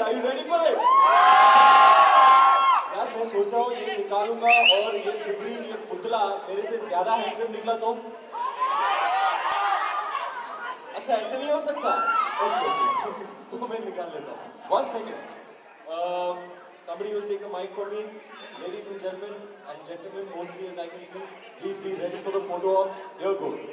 Are you ready for it? यार मैं सोच रहा हूँ ये निकालूंगा और ये फिगरीन, ये पुतला मेरे से ज्यादा हैंडसम निकला तो अच्छा ऐसे नहीं हो सकता। ओके तो मैं निकाल लेता हूँ। 1 second. Somebody will take a mic for me. Ladies and gentlemen, mostly as I can see, please be ready for the photo op. Here goes.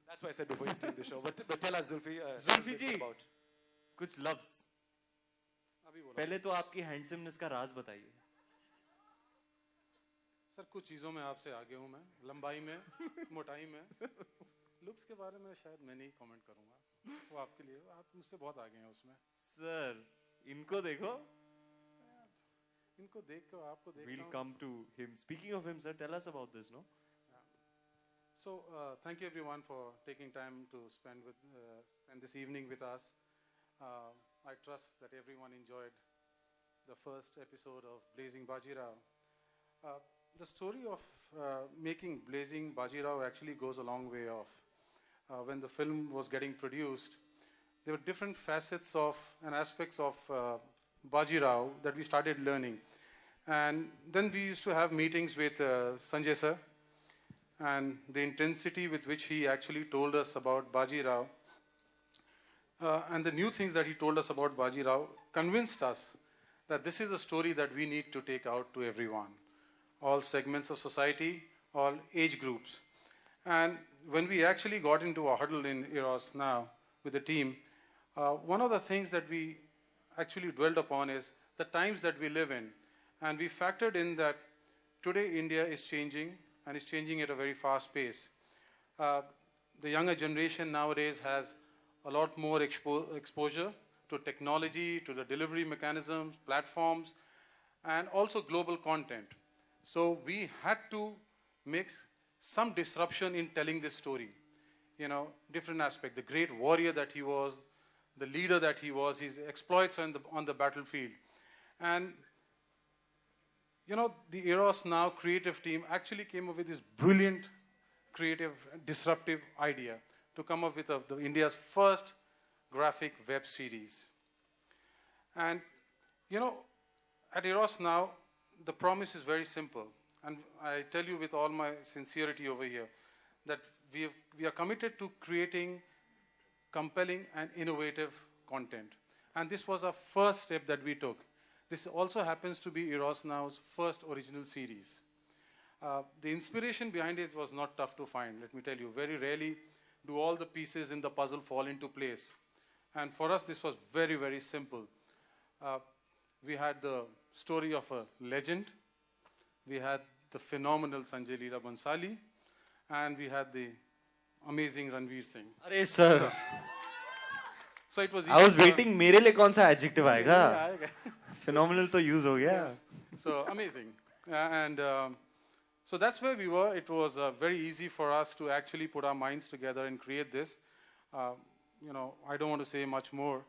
That's why I said before you steal the show. But tell us, Zulfi. Zulfi ji about. कुछ लफ्ज अभी बोलो. पहले तो आपकी handsomeness का राज बताइए। Sir कुछ चीजों में आपसे आगे हूँ मैं, लंबाई में, मोटाई में, लुक्स के बारे में शायद मैं नहीं कमेंट करूंगा, वो आपके लिए, आप मुझसे बहुत आगे हैं उसमें। सर इनको देखो, इनको देख कर आपको देख we'll come to him. Speaking of him, sir, tell us about this, no? Thank you everyone for taking time to spend this evening with us. I trust that everyone enjoyed the first episode of Blazing Bajirao. The story of making Blazing Bajirao actually goes a long way off. When the film was getting produced, there were different facets of and aspects of Bajirao that we started learning. And then we used to have meetings with Sanjay sir, and the intensity with which he actually told us about Bajirao and the new things that he told us about Bajirao convinced us that this is a story that we need to take out to everyone, all segments of society, all age groups. And when we actually got into a huddle in Eros now with the team, one of the things that we actually dwelled upon is the times that we live in. And we factored in that today India is changing, and is changing at a very fast pace. The younger generation nowadays has a lot more exposure to technology, to the delivery mechanisms, platforms, and also global content. So we had to mix some disruption in telling this story. You know, different aspects, the great warrior that he was, the leader that he was, his exploits on the battlefield. And you know, the Eros Now creative team actually came up with this brilliant, creative, disruptive idea to come up with India's first graphic web series. And, you know, at Eros Now, the promise is very simple. And I tell you with all my sincerity over here, that we are committed to creating compelling and innovative content. And this was our first step that we took. This also happens to be Eros Now's first original series. The inspiration behind it was not tough to find, let me tell you. Very rarely do all the pieces in the puzzle fall into place. And for us, this was very, very simple. We had the story of a legend. We had the phenomenal Sanjay Leela Bhansali. And we had the amazing Ranveer Singh. अरे sir, So it was I was easy for- waiting. मेरे लिए कौन सा adjective आएगा? Phenomenal तो use हो गया. So amazing. So that's where we were. It was very easy for us to actually put our minds together and create this. You know, I don't want to say much more,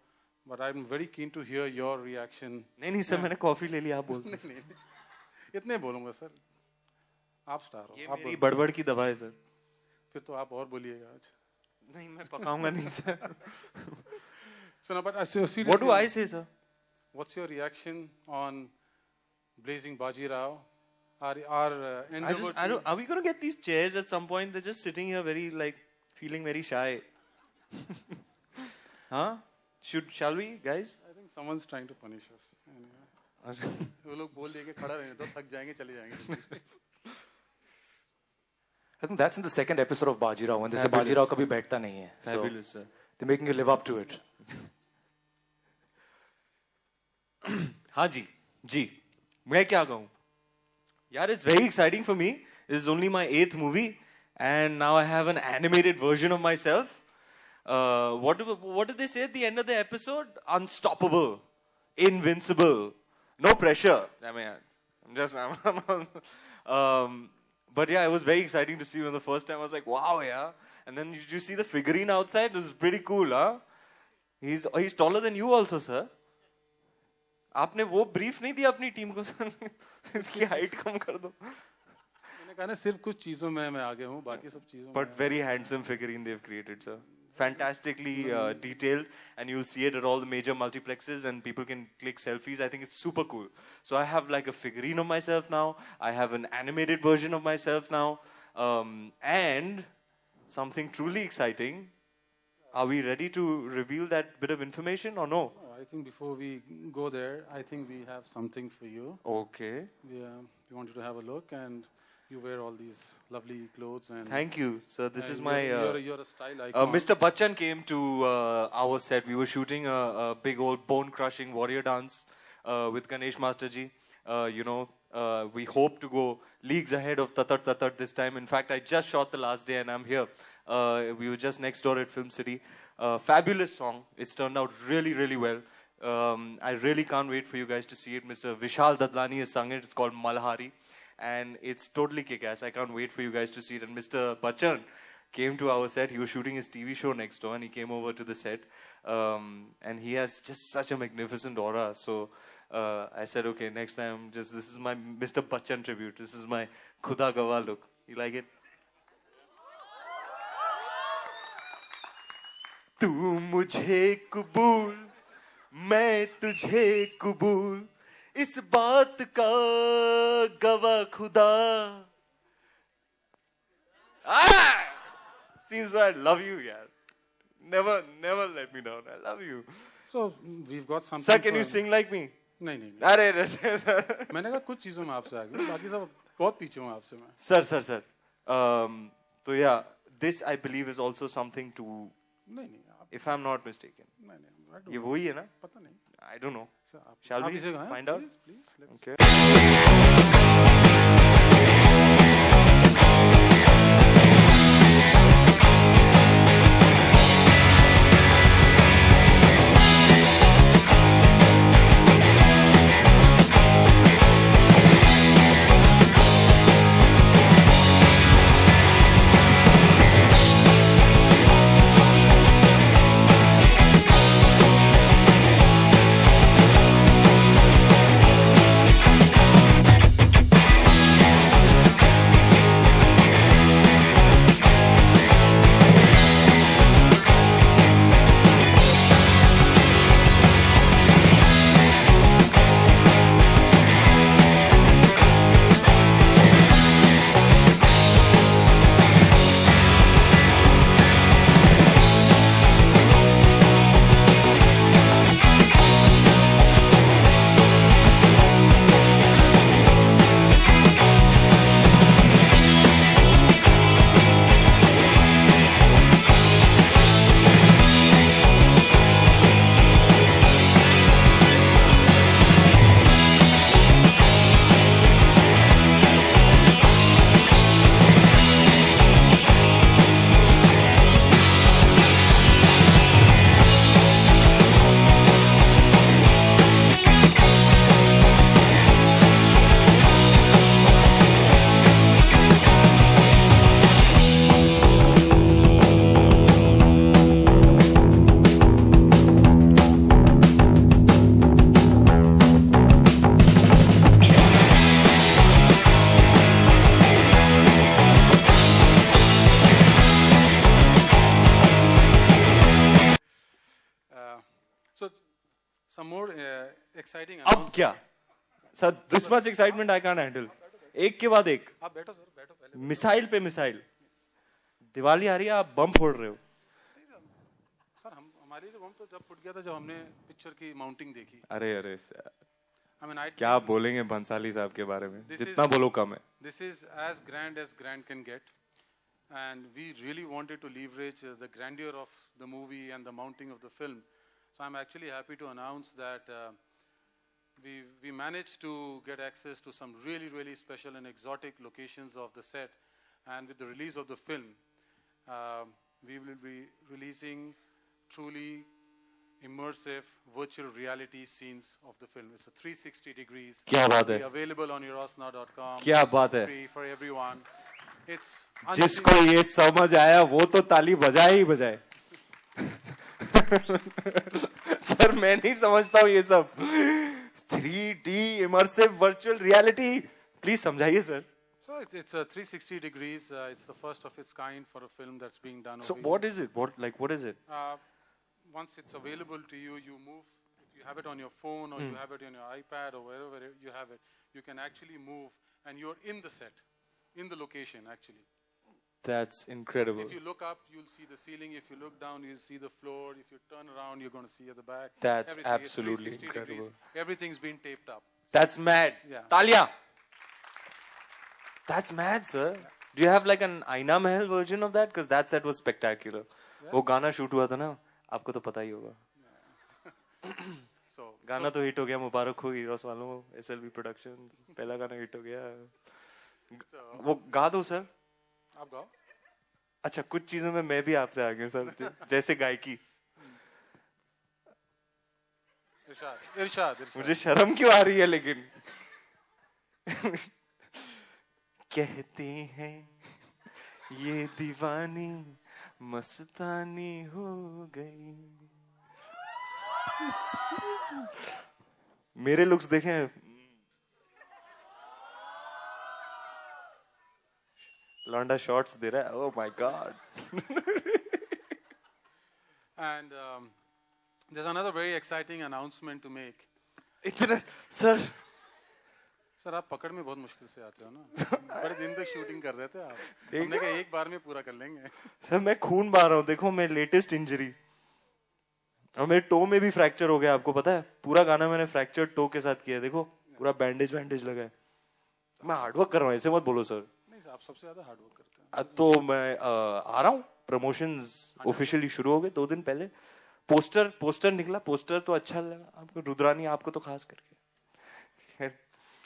but I'm very keen to hear your reaction. नहीं sir, मैंने coffee ले लिया, आप बोल. नहीं, इतने बोलूंगा sir. आप स्टार हो. ये आप मेरी बोलो. बड़बड़ की दवा है sir. फिर तो आप और बोलिएगा आज. नहीं, मैं पकाऊंगा नहीं sir. So no, but seriously, What do I say sir? What's your reaction on Blazing Bajirao? Our endeavor to- Are we going to get these chairs at some point? They're just sitting here very, like, feeling very shy. Huh? Shall we, guys? I think someone's trying to punish us. Anyway. वो लोग बोल दिए कि खड़ा रहने दो, थक जाएंगे, चले जाएंगे. I think that's in the second episode of Bajirao, when they say Fabulous. Bajirao kabhi baithta nahi hai. Fabulous, So sir. they're making you live up to it. हाँ जी, जी. मैं क्या कहूँ? यार, it's very exciting for me. This is only my 8th movie, and now I have an animated version of myself. What did they say at the end of the episode? Unstoppable, invincible, no pressure. I mean, but yeah, it was very exciting to see when the first time I was like, wow, yeah. And then did you see the figurine outside? This is pretty cool, huh? He's taller than you also, sir. आपने वो brief नहीं दिया अपनी team को sir इसकी height कम कर दो मैंने कहा ना सिर्फ कुछ चीजों में मैं आगे हूँ बाकी सब चीजों but very handsome figurine they've created sir fantastically detailed and you'll see it at all the major multiplexes and people can click selfies. I think it's super cool. So I have like a figurine of myself now. I have an animated version of myself now. And something truly exciting. Are we ready to reveal that bit of information or no? I think before we go there, I think we have something for you. Okay. We want you to have a look, and you wear all these lovely clothes. And Thank you. So this and is my... you're a style icon. Mr. Bachchan came to our set. We were shooting a big old bone-crushing warrior dance with Ganesh Masterji. We hope to go leagues ahead of Tatar Tatar this time. In fact, I just shot the last day and I'm here. We were just next door at Film City. Fabulous song. It's turned out really, really well. I really can't wait for you guys to see it. Mr. Vishal Dadlani has sung it. It's called Malhari. and it's totally kick-ass. I can't wait for you guys to see it. And Mr. Bachchan came to our set. He was shooting his TV show next door, and he came over to the set. And he has just such a magnificent aura. So I said, okay, next time, this is my Mr. Bachchan tribute. This is my Khuda Gawah look. You like it? तू मुझे कबूल, मैं तुझे कबूल, इस बात का गवाह खुदा. Seems I love you, yaar. Never let me down. I love you. So we've got something. Sir, can you for- sing like me? नहीं. अरे मैंने कहा कुछ चीजों में आपसे आगे, बाकी सब बहुत पीछे हूँ आपसे मैं. Sir. So yeah, this I believe is also something to, नहीं आप if I'm not mistaken. नहीं I don't ये know. वही है ना? पता नहीं. I don't know. Sir, आप- Shall आप we इसे कहाँ? find out? Please, let's- Okay. So some more exciting अब announcements. क्या? Sir, this much excitement I can't handle. एक के बाद एक. आप बैठो सर, बैठो पहले. मिसाइल पे मिसाइल. दिवाली आ रही है, आप बम फोड़ रहे हो. सर हमारी तो बम तो जब फट गया था जब हमने पिक्चर की माउंटिंग देखी. अरे sir. I mean, I क्या बोलेंगे भंसाली साहब के बारे में? This जितना is- बोलो कम है. This is as grand can get, and we really wanted to leverage the grandeur of the movie and the mounting of the film. So I'm actually happy to announce that we managed to get access to some really special and exotic locations of the set, and with the release of the film, we will be releasing truly immersive virtual reality scenes of the film. It's a 360 degrees. क्या बात है? Be available on eurosna.com. क्या बात है? Free for everyone. It's जिसको ये समझ आया वो तो ताली बजाए ही बजाए. सर मैं नहीं समझता हूँ ये सब. 3D immersive virtual reality. Please समझाइए sir. So it's a 360 degrees. It's the first of its kind for a film that's being done. So over what is it? What is it? Once it's available to you, you move. If you have it on your phone or you have it on your iPad or wherever you have it, you can actually move and you're in the set, in the location actually. That's incredible. If you look up, you'll see the ceiling. If you look down, you'll see the floor. If you turn around, you're going to see at the back. That's Everything. It's absolutely 360 degrees. incredible. Everything's been taped up. That's mad. Yeah. Talia. That's mad, sir. Do you have like an Aina Mahal version of that? Because that set was spectacular. वो गाना shoot हुआ था ना, आपको तो पता ही होगा. So गाना तो हिट हो गया, मुबारक हो हीरोस वालों, SLV Productions, पहला गाना हिट हो गया. वो गा दो सर. आप गाओ. अच्छा कुछ चीजों में मैं भी आपसे आगे हूँ सर, जैसे गायकी. इरशाद. मुझे शर्म क्यों आ रही है लेकिन. कहते हैं ये दीवानी मस्तानी हो गई। मेरे लुक्स देखें, लौंडा शॉट्स दे रहा है। Oh my God. And there's another very exciting announcement to make. इतना सर, सर आप पकड़ में बहुत मुश्किल से आते हो ना। बड़े दिन तक शूटिंग कर रहे थे आप। हमने कहा एक बार में पूरा कर लेंगे। सर मैं खून बहा रहा हूँ, देखो मैं लेटेस्ट इंजरी, और मेरे टो में भी फ्रैक्चर हो गया, आपको पता है? पूरा गाना मैंने फ्रैक्चर टो के साथ किया है, देखो पूरा बैंडेज वैंडेज लगा है। मैं हार्डवर्क कर रहा हूँ, ऐसे मत बोलो सर। नहीं आप सबसे ज्यादा हार्ड वर्क करते हैं। तो मैं आ रहा हूँ, प्रमोशंस ऑफिशियली शुरू हो गए 2 दिन पहले। पोस्टर निकला, पोस्टर तो अच्छा लगा आपको, रुद्रानी आपको तो खास करके। खैर,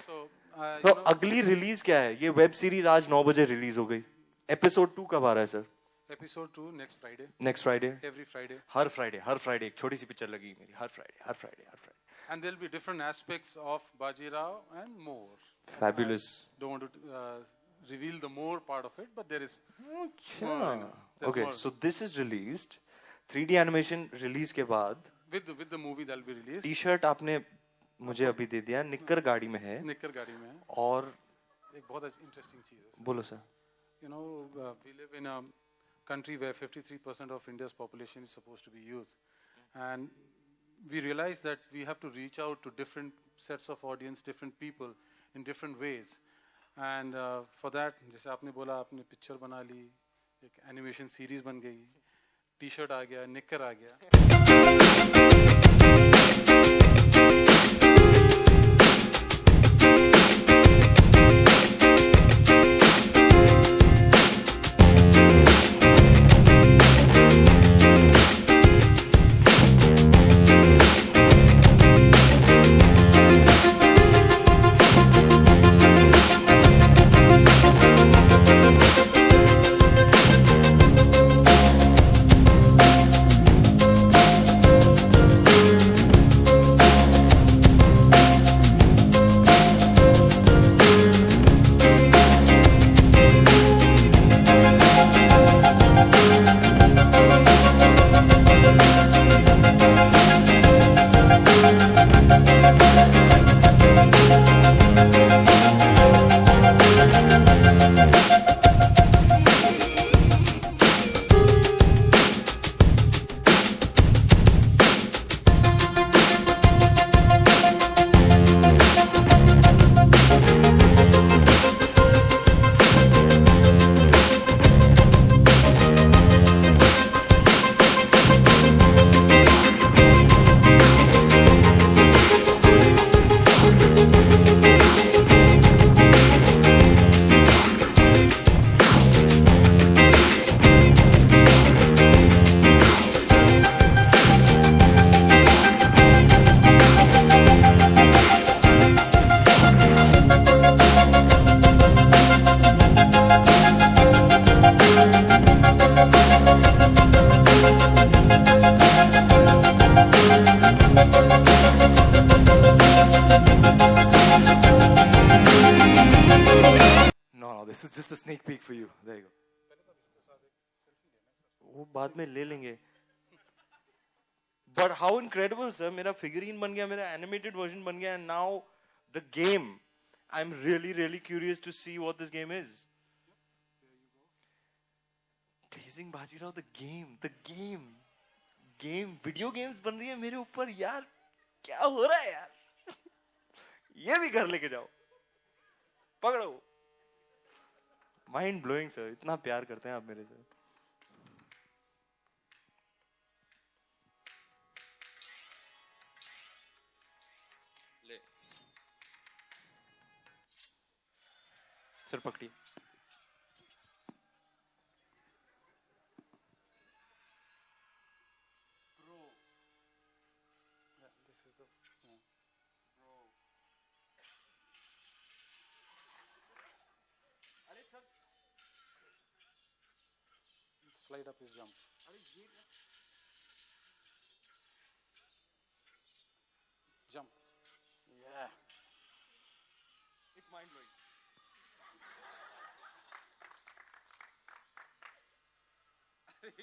तो अगली रिलीज क्या है? ये वेब सीरीज आज 9 बजे रिलीज हो गई। एपिसोड 2 कब आ रहा है sir? Episode 2 next Friday. Next Friday. Every Friday. हर फ्राइडे एक छोटी सी पिक्चर लगी मेरी, हर Friday. And there'll be different aspects of Bajirao and more. Fabulous. Don't want to reveal the more part of it, but there is more. There's Okay, more. so this is released 3D animation release के बाद With the movie that'll be released. T-shirt आपने मुझे अभी दे दिया, निक्कर गाड़ी में है। निक्कर गाड़ी में है। और एक बहुत इंटरेस्टिंग चीज है। बोलो sir. You know, we live in a country where 53% of India's population is supposed to be youth, and we realize that we have to reach out to different sets of audience, different people in different ways, and for that, जैसे आपने बोला, आपने picture बना ली, एक animation series बन गई, T-shirt आ गया, निक्कर आ गया। This is just a sneak peek for you. There you go. वो बाद में ले लेंगे। But how incredible, sir! मेरा figurine बन गया, मेरा animated version बन गया, and now the game. I'm really curious to see what this game is. Blazing Bajirao, the game. Video games बन रही है मेरे ऊपर यार, क्या हो रहा है यार? ये भी घर लेके जाओ, पकड़ो। Mind blowing, sir. इतना प्यार करते हैं आप मेरे से। सर पकड़िए। Slide up his jump. Jump. Yeah. It's mind blowing.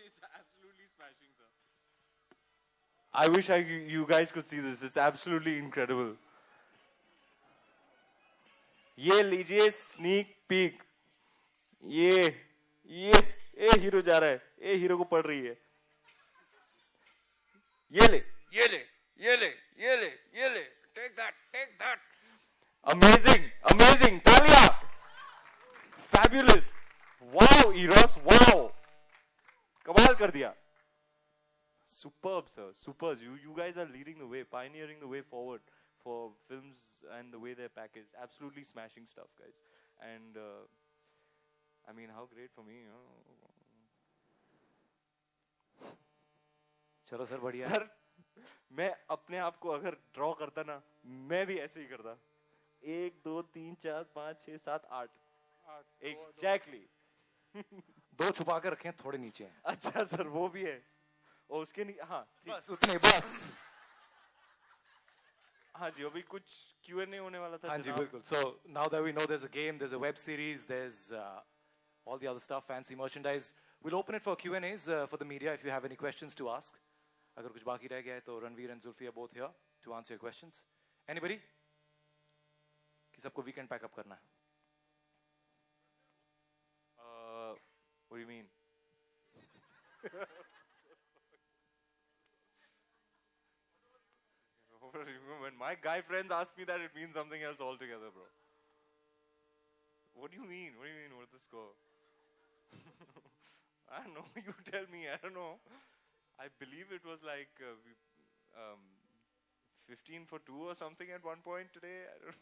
It's absolutely smashing, sir. I wish you guys could see this. It's absolutely incredible. ये लीजिए स्नीक पीक. ये हीरो जा रहा है. ये हीरो को पड़ रही है. ये ले. Take that. Amazing. Talia. Fabulous. Wow, Eros. Wow. कमाल कर दिया. Superb, sir. Superb. You guys are leading the way, pioneering the way forward for films and the way they're packaged. Absolutely smashing stuff, guys. And I mean, how great for me, you know. चलो sir बढ़िया. Sir, मैं अपने आप को अगर draw करता ना, मैं भी ऐसे ही करता. 1 2 3 4 5 6 7 8. Exactly. 2 छुपा कर रखे हैं, थोड़े नीचे हैं. अच्छा सर, वो भी है. और उसके नहीं. हाँ बस उतने बस. हाँ जी, अभी कुछ Q&A होने वाला था. हाँ जी, बिल्कुल. So now that we know there's a game, there's a web series, there's all the other stuff, fancy merchandise, we'll open it for Q&As for the media if you have any questions to ask. अगर कुछ बाकी रह गया है तो Ranveer and Zulfi are both here to answer your questions. Anybody? कि सबको weekend pack up करना है? What do you mean? When my guy friends ask me that, it means something else altogether, bro. What do you mean? What's the score? I don't know. You tell me. I don't know. I believe it was like 15 for 2 or something at one point today. I don't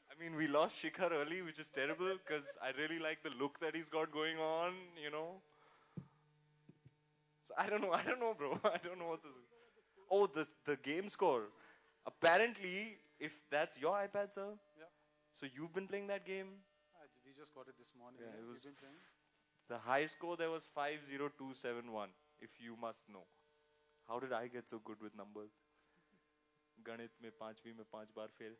I mean, we lost Shikhar early, which is terrible because I really like the look that he's got going on, you know. So I don't know, bro. I don't know what this is. Oh, the game score. Apparently, if that's your iPad, sir. Yeah. So you've been playing that game? We just got it this morning. Yeah, it was You've been playing? the high score there was 50271, if you must know. How did I get so good with numbers? Ganit mein 5वीं में 5 बार fail.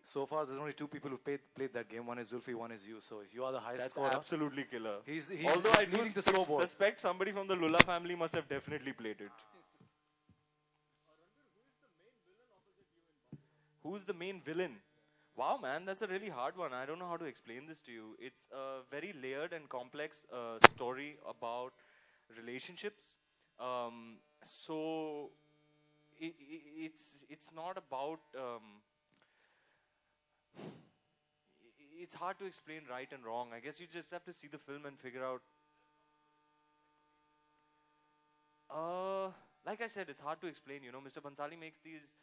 So far, there's only 2 people who've played that game. One is Zulfi, one is you. So if you are the highest That's scorer, absolutely killer. he's Although I do leading the scoreboard. suspect somebody from the Lula family must have definitely played it. Who's the main villain? Wow, man, that's a really hard one. I don't know how to explain this to you. It's a very layered and complex story about relationships. So it's not about. It's hard to explain right and wrong. I guess you just have to see the film and figure out. Like I said, it's hard to explain. You know, Mr. Bhansali makes these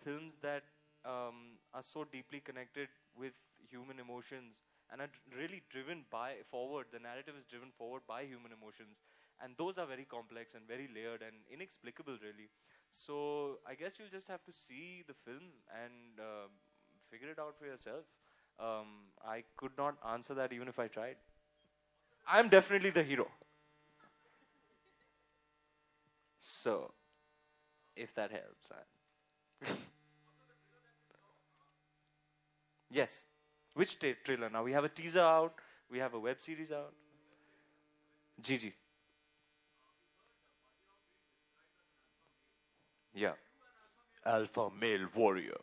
films that are so deeply connected with human emotions and are really driven forward. The narrative is driven forward by human emotions, and those are very complex and very layered and inexplicable, really. So I guess you'll just have to see the film and figure it out for yourself. I could not answer that even if I tried. I'm definitely the hero. So, if that helps. Yes. Which trailer now? We have a teaser out. We have a web series out. Gigi. Yeah. Alpha male warrior.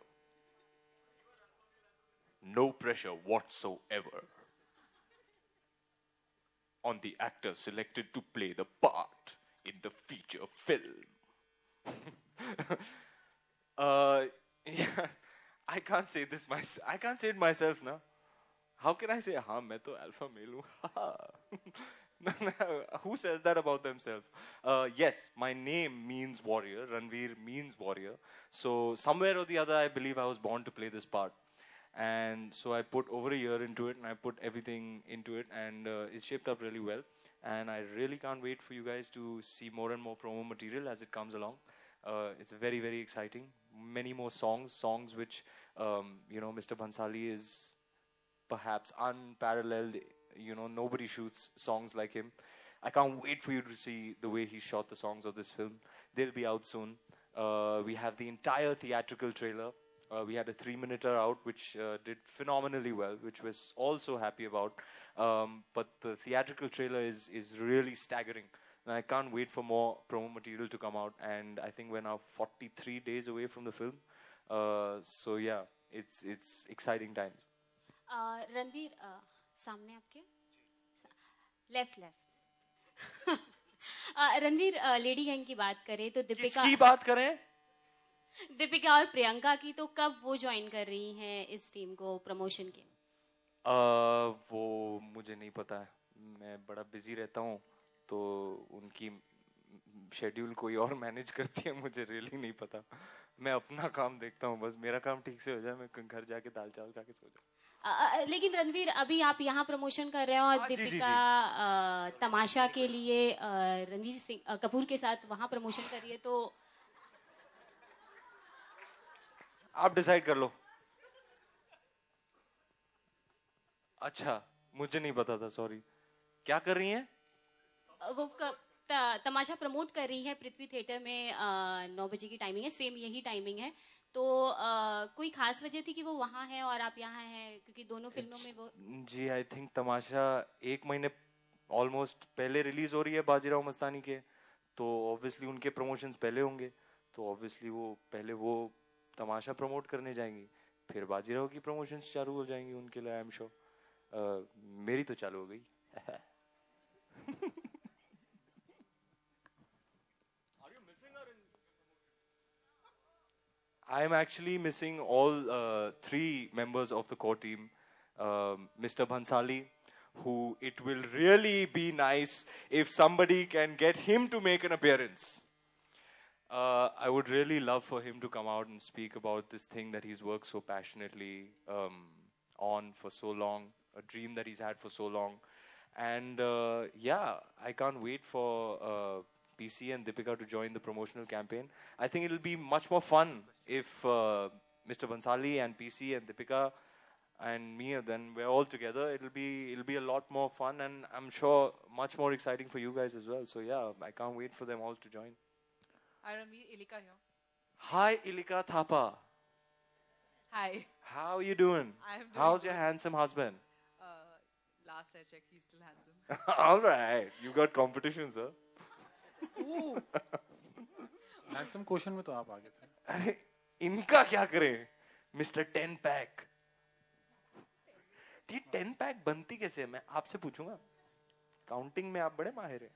No pressure whatsoever on the actor selected to play the part in the feature film. Yeah, I can't say this myself. I can't say it myself now. How can I say, हाँ मैं तो alpha male हूँ? Who says that about themselves? Yes, my name means warrior. Ranveer means warrior. So somewhere or the other, I believe I was born to play this part. And so I put over a year into it, and I put everything into it, and it's shaped up really well. And I really can't wait for you guys to see more and more promo material as it comes along. It's very, very exciting. Many more songs which, Mr. Bhansali is perhaps unparalleled. You know, nobody shoots songs like him. I can't wait for you to see the way he shot the songs of this film. They'll be out soon. We have the entire theatrical trailer. We had a 3-minute out, which did phenomenally well, which we're all so happy about. But the theatrical trailer is really staggering. And I can't wait for more promo material to come out. And I think we're now 43 days away from the film. So yeah, it's exciting times. Ranveer सामने आपके left Ranveer lady gang की बात करें तो किसकी बात करें? दीपिका और प्रियंका की, तो कब वो ज्वाइन कर रही हैं इस टीम को प्रमोशन के? वो मुझे नहीं पता है, मैं बड़ा बिजी रहता हूँ, तो उनकी शेड्यूल कोई और मैनेज करती है, मुझे रियली नहीं पता. मैं अपना काम देखता हूँ, बस मेरा काम ठीक से हो जाए, मैं घर जाके दाल चावल खा के सो जाऊँ. लेकिन रणवीर अभी आप यहाँ प्रमोशन कर रहे हो और दीपिका तमाशा के लिए रणवीर सिंह कपूर के साथ वहाँ प्रमोशन कर रही है, तो आप डिसाइड कर लो. अच्छा, मुझे नहीं पता था, सॉरी. क्या कर रही हैं? वो तमाशा प्रमोट कर रही है पृथ्वी थिएटर में. 9 बजे की टाइमिंग है, सेम यही टाइमिंग है. तो कोई खास वजह थी कि वो वहाँ है और आप यहाँ हैं, क्योंकि दोनों फिल्मों में वो. जी, आई थिंक तमाशा 1 महीने ऑलमोस्ट पहले रिलीज हो रही है बाजीराव मस्तानी के, तो ऑब्वियसली उनके प्रमोशंस पहले होंगे, तो ऑब्वियसली वो पहले वो तमाशा प्रमोट करने जाएंगी, फिर बाजीराव की प्रमोशंस चालू हो जाएंगी उनके लिए. I am sure. मेरी तो चालू हो गई. I am actually missing all 3 members of the core team. Mr. Bhansali, who it will really be nice if somebody can get him to make an appearance. I would really love for him to come out and speak about this thing that he's worked so passionately on for so long, a dream that he's had for so long. And yeah, I can't wait for PC and Deepika to join the promotional campaign. I think it'll be much more fun if Mr. Bhansali and PC and Deepika and me, then we're all together. It'll be a lot more fun, and I'm sure much more exciting for you guys as well. So yeah, I can't wait for them all to join. Hi, Ranveer, Ilika here. Hi, Ilika Thapa. Hi. How are you doing? I'm doing How's good. your handsome husband? Last I checked, he's still handsome. All right, you got competition, sir. Ooh. Handsome question में तो आप आगे थे. अरे इनका क्या करें, mister 10 pack. ये 10 पैक बनती कैसे है, मैं आपसे पूछूंगा. काउंटिंग में आप बड़े माहिर हैं.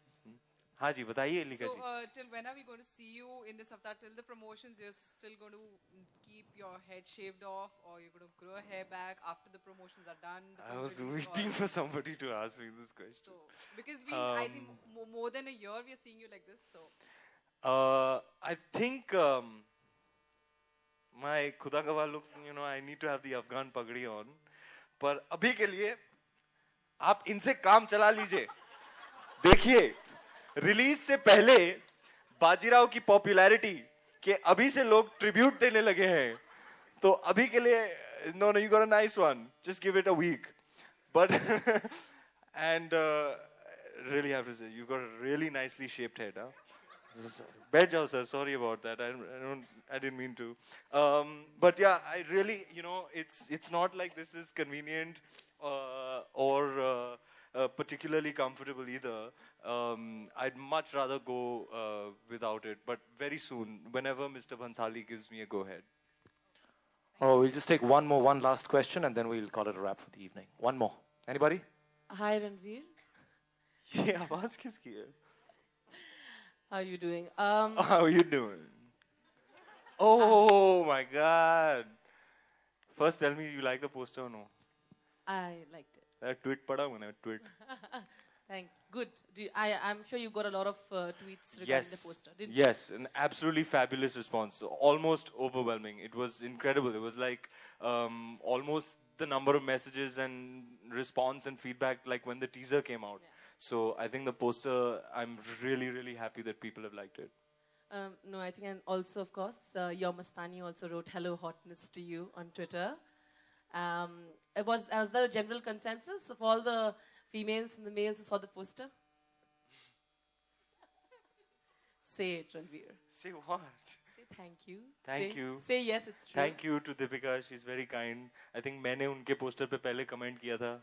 हाँ जी, बताइए इलिका जी. So, till when are we going to see you in this avatar? Till the promotions, you're still going to keep your head shaved off, or you're going to grow a hair back after the promotions are done? I was waiting for somebody to ask me this question. So, because I think more than a year we are seeing you like this. So, I think my खुदा गवाह look, I need to have the Afghan पगड़ी on. पर अभी के लिए आप इनसे काम चला लीजिए. देखिए, रिलीज से पहले बाजीराव की पॉपुलैरिटी के अभी से लोग ट्रिब्यूट देने लगे हैं. तो अभी के लिए no, you got a nice one. Just give it a week. But and really have to say, you got a really nicely shaped head. Huh? Bed jaao, sir. Sorry about that. I didn't mean to. But yeah, I really, it's not like this is convenient or particularly comfortable either. I'd much rather go without it. But very soon, whenever Mr. Bhansali gives me a go-ahead. Oh, we'll just take one last question, and then we'll call it a wrap for the evening. One more. Anybody? Hi, Ranveer. ये आवाज किसकी है? How are you doing? How are you doing? Oh my God! First, tell me you like the poster or no? I liked it. That tweet पढ़ा मैंने tweet. Good. I'm sure you got a lot of tweets regarding the poster, didn't you? Yes, an absolutely fabulous response. Almost overwhelming. It was incredible. It was like almost the number of messages and response and feedback like when the teaser came out. Yeah. So I think the poster, I'm really, really happy that people have liked it. No, I think, and also, of course, your Mastani also wrote "Hello Hotness" to you on Twitter. Was there a general consensus of all the females and the males who saw the poster? Say it, Ranveer. Say what? Say thank you. Thank you. Say yes, it's true. Thank you to Deepika. She's very kind. I think मैंने उनके poster पे पहले comment किया था.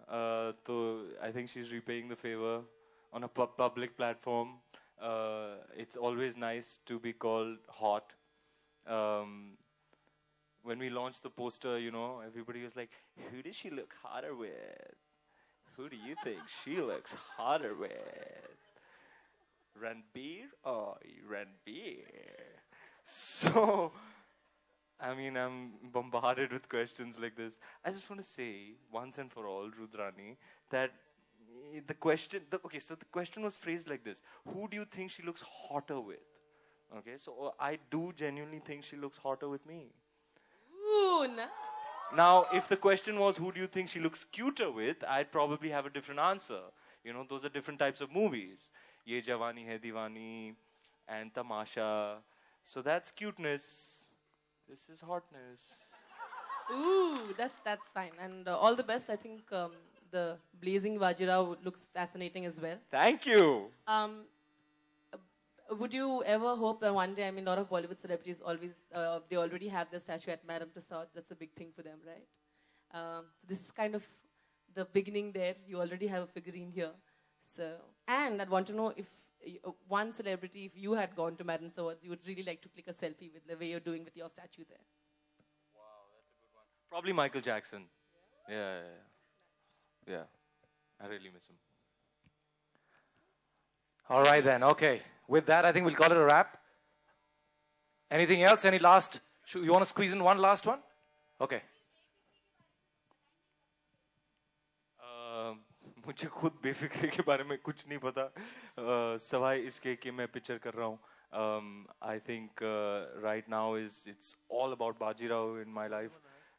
So I think she's repaying the favor on a public platform. It's always nice to be called hot. When we launched the poster, you know, everybody was like, who does she look hotter with? Who do you think she looks hotter with? Ranbir? Oh, Ranbir. So, I mean, I'm bombarded with questions like this. I just want to say, once and for all, Rudrani, that the question was phrased like this. Who do you think she looks hotter with? Okay, so I do genuinely think she looks hotter with me. Ooh, no. Now, if the question was, who do you think she looks cuter with, I'd probably have a different answer. You know, those are different types of movies. Ye Jawani Hai Diwani and Tamasha. So that's cuteness. This is hotness. Ooh, that's fine. And all the best. I think the Blazing Bajirao looks fascinating as well. Thank you. Would you ever hope that one day, I mean, a lot of Bollywood celebrities they already have their statue at Madame Tussauds. That's a big thing for them, right? This is kind of the beginning there. You already have a figurine here. So, and I'd want to know if one celebrity, if you had gone to Madame Tussauds, you would really like to click a selfie with the way you're doing with your statue there. Wow, that's a good one. Probably Michael Jackson. Yeah. I really miss him. All right then, okay. With that, I think we'll call it a wrap. Anything else? Any last? You want to squeeze in one last one? Okay. मुझे खुद बेफिक्री के बारे में कुछ नहीं पता सवाई इसके कि मैं पिक्चर कर रहा हूँ. I think right now it's all about Bajirao in my life.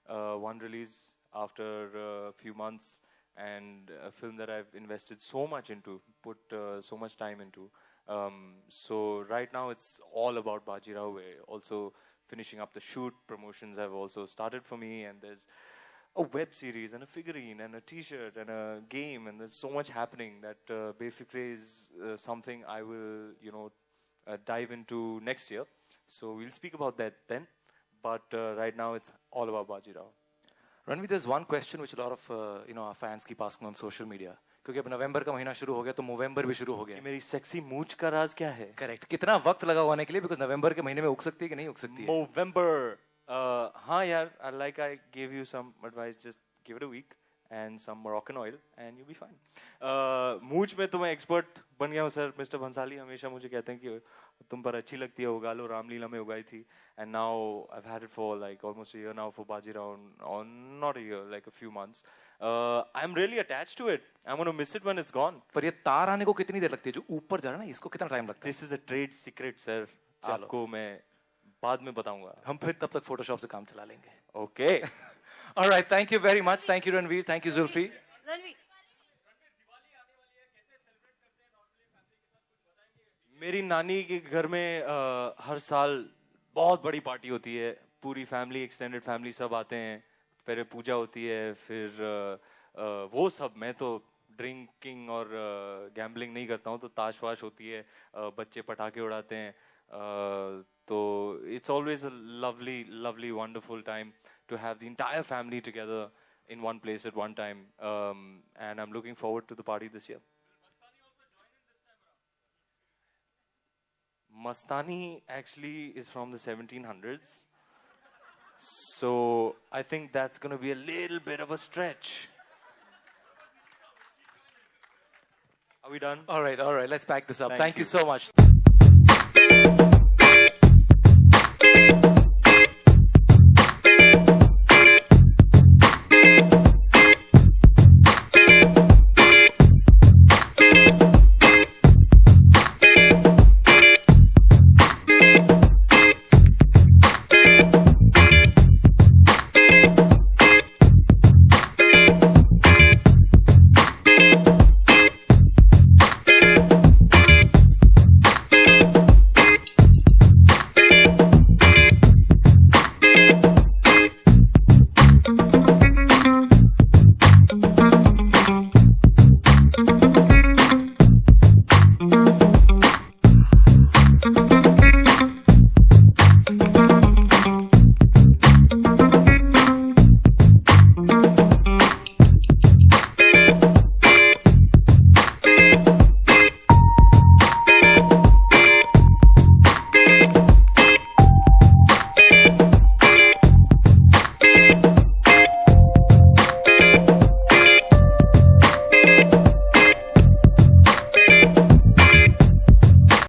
One release after a few months and a film that I've invested so much into, put so much time into. So right now it's all about Bajirao. We're also finishing up the shoot. Promotions have also started for me, and there's a web series and a figurine and a t-shirt and a game, and there's so much happening that Befikre is something I will, dive into next year. So we'll speak about that then. But right now it's all about Bajirao. Ranveer, there's one question which a lot of our fans keep asking on social media. क्योंकि अब नवंबर का महीना शुरू हो गया तो नवंबर भी शुरू हो गया. मेरी सेक्सी मूंछ का राज क्या है? करेक्ट. कितना वक्त लगा होने के लिए? बिकॉज नवंबर के महीने में उग सकती है कि नहीं उग सकती है? November. हाँ यार, like I gave you some advice, just give it a week and some Moroccan oil and you'll be fine. मूंछ में तो मैं एक्सपर्ट बन गया हूँ सर. मिस्टर भंसाली हमेशा मुझे कहते हैं कि तुम पर अच्छी लगती है, उगा लो. रामलीला में उगाई थी. And now I've had it for like almost a year now for Bajirao, or not a year, like a few months. I'm really attached to it. I'm going to miss it when it's gone. पर ये तार आने को कितनी देर लगती है? जो ऊपर जा रहा है ना, इसको कितना टाइम लगता है? This is a trade secret, sir. आपको मैं बाद में बताऊंगा. हम फिर तब तक Photoshop से काम चला लेंगे. Okay. All right. Thank you very much. Thank you, Ranveer. Thank you, Zulfi. मेरी नानी के घर में हर साल बहुत बड़ी पार्टी होती है. पूरी फैमिली, एक्सटेंडेड फैमिली सब आते हैं. फिर पूजा होती है. फिर वो सब, मैं तो ड्रिंकिंग और गैम्बलिंग नहीं करता हूँ. तो ताश वाश होती है, बच्चे पटाखे उड़ाते हैं. तो it's always a lovely wonderful time to have the entire family together in one place at one time. And I'm looking forward to the party this year. Mastani actually is from the 1700s. So I think that's going to be a little bit of a stretch. Are we done? All right. Let's pack this up. Thank you you so much.